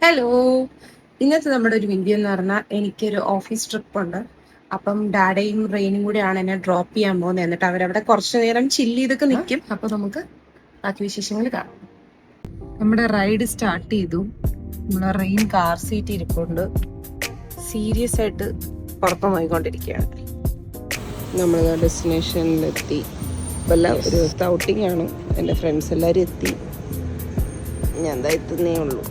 Hello, ഇന്നത്തെ നമ്മുടെ ഒരു വീഡിയോ എന്ന് പറഞ്ഞാൽ എനിക്കൊരു ഓഫീസ് ട്രിപ്പ് ഉണ്ട്. അപ്പം ഡാഡയും റെയിനും കൂടെയാണ് എന്നെ ഡ്രോപ്പ് ചെയ്യാൻ പോകുന്നത്. എന്നിട്ട് അവരവിടെ കുറച്ചു നേരം ചില്ല് ചെയ്തൊക്കെ നിൽക്കും. അപ്പൊ നമുക്ക് ബാക്കി വിശേഷങ്ങൾ കാണാം. നമ്മുടെ റൈഡ് സ്റ്റാർട്ട് ചെയ്തു. നമ്മുടെ റെയിൻ കാർ സീറ്റ് ഇരിപ്പുണ്ട്. സീരിയസ് ആയിട്ട് പുറത്തു പോയിക്കൊണ്ടിരിക്കുകയാണ്. നമ്മൾ ഡെസ്റ്റിനേഷനിലെത്തി. ഇപ്പം എല്ലാം ഒരു ദിവസത്തെ ഔട്ടിംഗ് ആണ്. എൻ്റെ ഫ്രണ്ട്സ് എല്ലാവരും എത്തി. ഞാൻ എന്താ എത്തുന്നേ ഉള്ളൂ.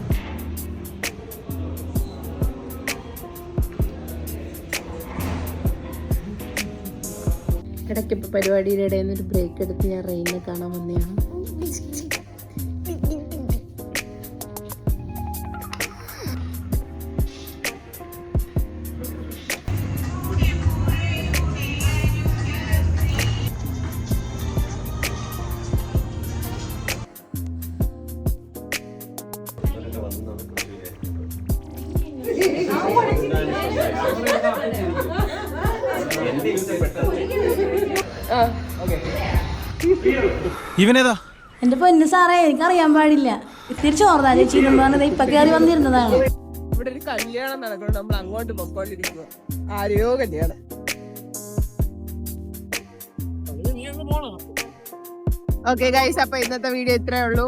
ഇടയ്ക്ക് ഇപ്പോൾ പരിപാടിയുടെ ഇടയിൽ നിന്നൊരു ബ്രേക്ക് എടുത്ത് ഞാൻ റെയിനെ കാണാൻ വന്നതാണ്. ഇവനേതാ? എന്റെ പൊന്നു സാറേ, എനിക്കറിയാൻ പാടില്ല. ഇത്തിരി ചോർന്നാ ചേച്ചീന്നും പറഞ്ഞത് ഇപ്പൊ കയറി വന്നിരുന്നതാണ്. ഇവിടെ ഒരു കല്യാണം നടക്കണം, നമ്മൾ അങ്ങോട്ട് പൊക്കോണ്ടിരിക്കുക. ആരെയോ കല്യാണം. ഓക്കെ ഗൈസ്, അപ്പൊ ഇന്നത്തെ വീഡിയോ ഇത്രേ ഉള്ളൂ.